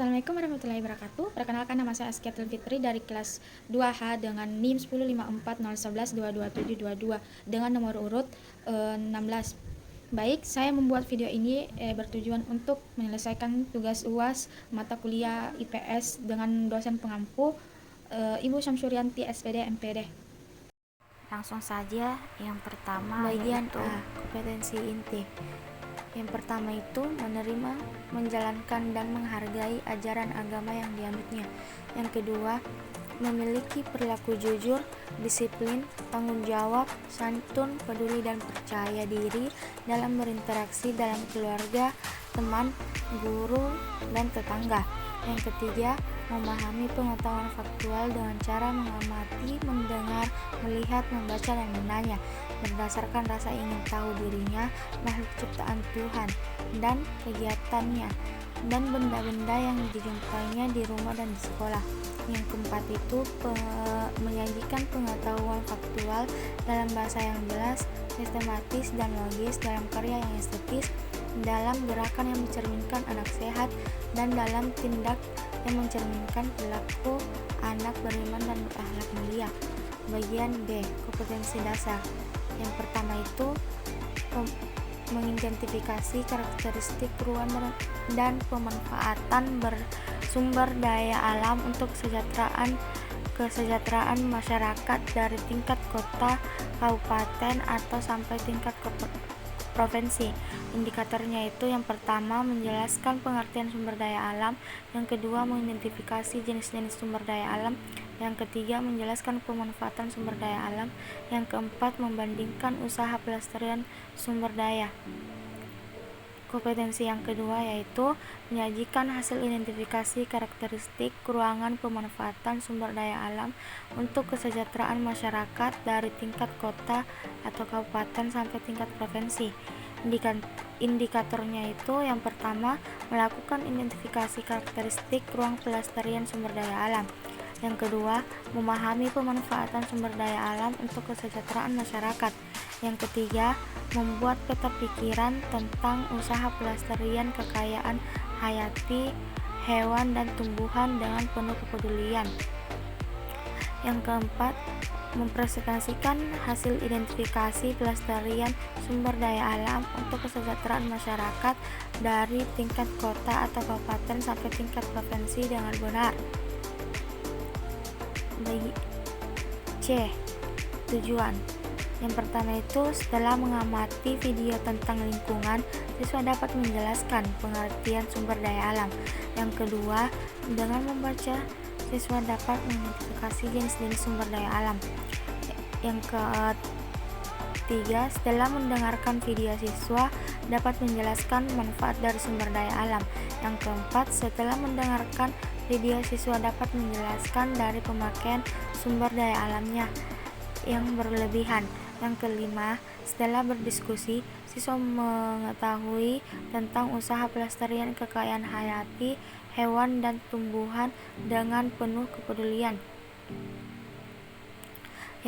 Assalamualaikum warahmatullahi wabarakatuh. Perkenalkan, nama saya Askiatul Fitri dari kelas 2H dengan NIM 10540112222 dengan nomor urut 16. Baik, saya membuat video ini bertujuan untuk menyelesaikan tugas UAS mata kuliah IPS dengan dosen pengampu Ibu Syamsurianti SPD MPD. Langsung saja, yang pertama Bagian yaitu A, kompetensi inti. Yang pertama itu menerima, menjalankan, dan menghargai ajaran agama yang dianutnya. Yang kedua, memiliki perilaku jujur, disiplin, tanggung jawab, santun, peduli, dan percaya diri dalam berinteraksi dalam keluarga, teman, guru, dan tetangga. Yang ketiga, memahami pengetahuan faktual dengan cara mengamati, mendengar, melihat, membaca, dan menanya berdasarkan rasa ingin tahu dirinya, makhluk ciptaan Tuhan, dan kegiatannya, dan benda-benda yang dijumpainya di rumah dan di sekolah. Yang keempat itu menyajikan pengetahuan faktual dalam bahasa yang jelas, sistematis, dan logis, dalam karya yang estetis, dalam gerakan yang mencerminkan anak sehat, dan dalam tindak yang mencerminkan perilaku anak beriman dan berakhlak mulia. Bagian B, kompetensi dasar. Yang pertama itu mengidentifikasi karakteristik ruang dan pemanfaatan sumber daya alam untuk kesejahteraan masyarakat dari tingkat kota, kabupaten, atau sampai tingkat provinsi. Indikatornya itu yang pertama menjelaskan pengertian sumber daya alam, yang kedua mengidentifikasi jenis-jenis sumber daya alam, yang ketiga menjelaskan pemanfaatan sumber daya alam, yang keempat membandingkan usaha pelestarian sumber daya. Kompetensi yang kedua yaitu menyajikan hasil identifikasi karakteristik ruangan pemanfaatan sumber daya alam untuk kesejahteraan masyarakat dari tingkat kota atau kabupaten sampai tingkat provinsi. Indikatornya itu yang pertama melakukan identifikasi karakteristik ruang pelestarian sumber daya alam. Yang kedua, memahami pemanfaatan sumber daya alam untuk kesejahteraan masyarakat. Yang ketiga, membuat peta pikiran tentang usaha pelestarian kekayaan hayati, hewan, dan tumbuhan dengan penuh kepedulian. Yang keempat, mempresentasikan hasil identifikasi pelestarian sumber daya alam untuk kesejahteraan masyarakat dari tingkat kota atau kabupaten sampai tingkat provinsi dengan benar. Bagi C, tujuan. Yang pertama itu setelah mengamati video tentang lingkungan, siswa dapat menjelaskan pengertian sumber daya alam. Yang kedua, dengan membaca, siswa dapat mengidentifikasi jenis-jenis sumber daya alam. Yang ketiga, setelah mendengarkan video, siswa dapat menjelaskan manfaat dari sumber daya alam. Yang keempat, setelah mendengarkan video, siswa dapat menjelaskan dari pemakaian sumber daya alamnya yang berlebihan. Yang kelima, setelah berdiskusi, siswa mengetahui tentang usaha pelestarian kekayaan hayati, hewan, dan tumbuhan dengan penuh kepedulian.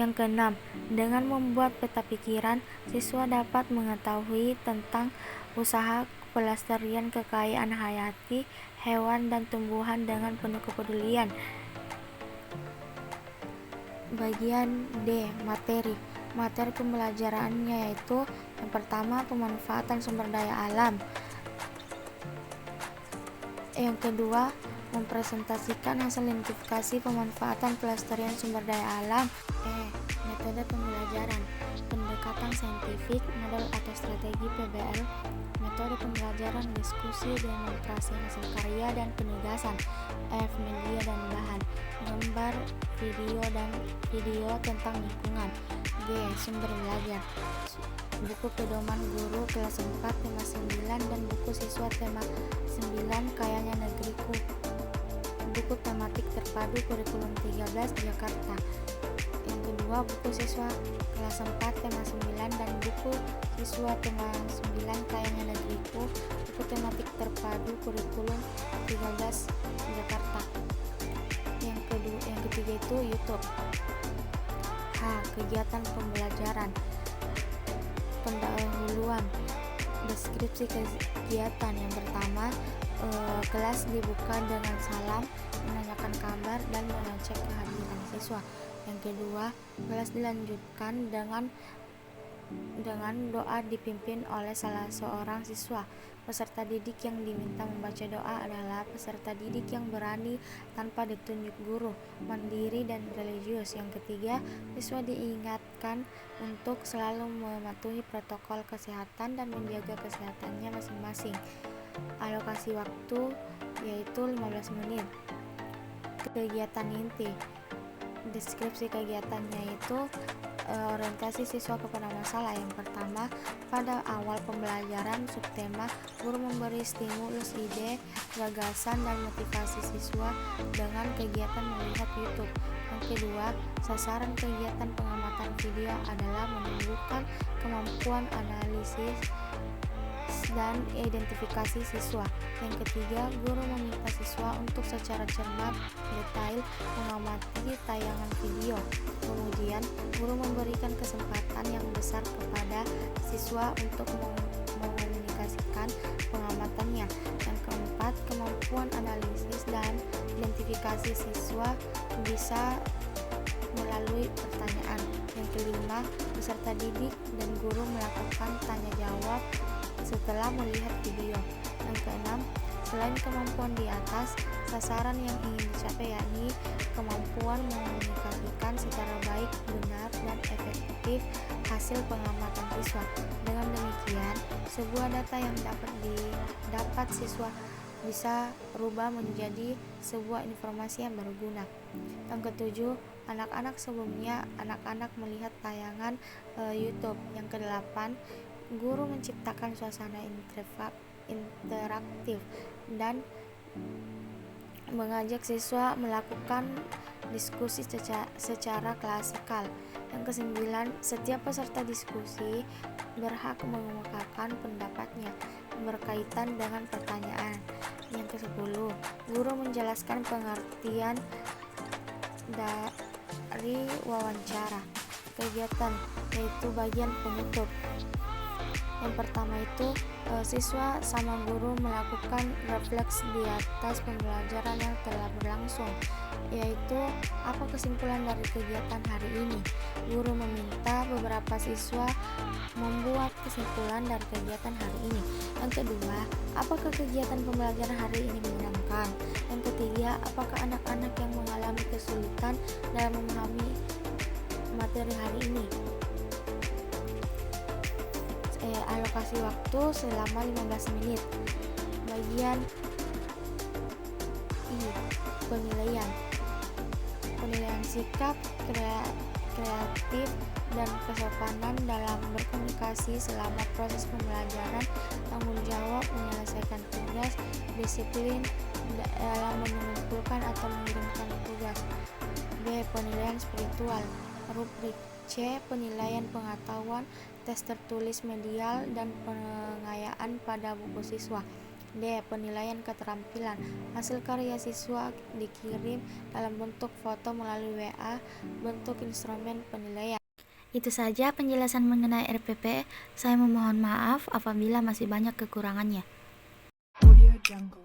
Yang keenam, dengan membuat peta pikiran, siswa dapat mengetahui tentang usaha pelestarian kekayaan hayati, hewan, dan tumbuhan dengan penuh kepedulian. Bagian D, materi pembelajarannya yaitu yang pertama pemanfaatan sumber daya alam, yang kedua mempresentasikan hasil identifikasi pemanfaatan pelestarian sumber daya alam. Metode pembelajaran, pendekatan saintifik, model atau strategi PBL, metode pembelajaran, diskusi, demonstrasi hasil karya dan penugasan. Media dan bahan, gambar, video tentang lingkungan. Sumber belajar, buku pedoman guru kelas 4 tema 9 dan buku siswa tema 9 kayaknya negeriku, buku tematik terpadu kurikulum 13 Jakarta. Yang kedua, buku siswa kelas 4 tema 9 dan buku siswa tema 9 kayaknya negeriku, buku tematik terpadu kurikulum 13 Jakarta. Yang ketiga itu YouTube. Kegiatan pembelajaran, pendahuluan, deskripsi kegiatan. Yang pertama, Kelas dibuka dengan salam, menanyakan kabar, dan mengecek kehadiran siswa. Yang kedua, kelas dilanjutkan dengan doa dipimpin oleh salah seorang siswa. Peserta didik yang diminta membaca doa adalah peserta didik yang berani tanpa ditunjuk guru, mandiri dan religius. Yang ketiga, siswa diingatkan untuk selalu mematuhi protokol kesehatan dan menjaga kesehatannya masing-masing. Alokasi waktu yaitu 15 menit. Kegiatan inti. Deskripsi kegiatannya itu orientasi siswa kepada masalah. Yang pertama, pada awal pembelajaran subtema, guru memberi stimulus ide, gagasan, dan motivasi siswa dengan kegiatan melihat YouTube. Yang kedua, sasaran kegiatan pengamatan video adalah menunjukkan kemampuan analisis dan identifikasi siswa. Yang ketiga, guru meminta siswa untuk secara cermat, detail mengamati tayangan video. Kemudian, guru memberikan kesempatan yang besar kepada siswa untuk mengomunikasikan pengamatannya. Yang keempat, kemampuan analisis dan identifikasi siswa bisa melalui pertanyaan. Yang kelima, peserta didik dan guru melakukan tanya jawab setelah melihat video. Yang keenam, selain kemampuan di atas, sasaran yang ingin dicapai yakni kemampuan mengomunikasikan secara baik, benar, dan efektif hasil pengamatan siswa. Dengan demikian, sebuah data yang dapat siswa bisa rubah menjadi sebuah informasi yang berguna. Yang ketujuh, anak-anak sebelumnya anak-anak melihat tayangan YouTube. Yang kedelapan, guru menciptakan suasana interaktif dan mengajak siswa melakukan diskusi secara klasikal. Yang kesembilan, setiap peserta diskusi berhak mengemukakan pendapatnya berkaitan dengan pertanyaan. Yang kesepuluh, guru menjelaskan pengertian dari wawancara. Kegiatan yaitu bagian penutup. Yang pertama itu siswa sama guru melakukan refleks di atas pembelajaran yang telah berlangsung, yaitu apa kesimpulan dari kegiatan hari ini. Guru meminta beberapa siswa membuat kesimpulan dari kegiatan hari ini. Yang kedua, apakah kegiatan pembelajaran hari ini menyenangkan? Yang ketiga, apakah anak-anak yang mengalami kesulitan dalam memahami materi hari ini? Alokasi waktu selama 15 menit. Bagian I, penilaian sikap, kreatif, dan kesopanan dalam berkomunikasi selama proses pembelajaran, tanggung jawab menyelesaikan tugas, disiplin dalam mengumpulkan atau mengirimkan tugas. B, penilaian spiritual. Rubrik C, penilaian pengetahuan, tes tertulis medial, dan pengayaan pada buku siswa. D, penilaian keterampilan. Hasil karya siswa dikirim dalam bentuk foto melalui WA, bentuk instrumen penilaian. Itu saja penjelasan mengenai RPP. Saya memohon maaf apabila masih banyak kekurangannya. Audio Jungle.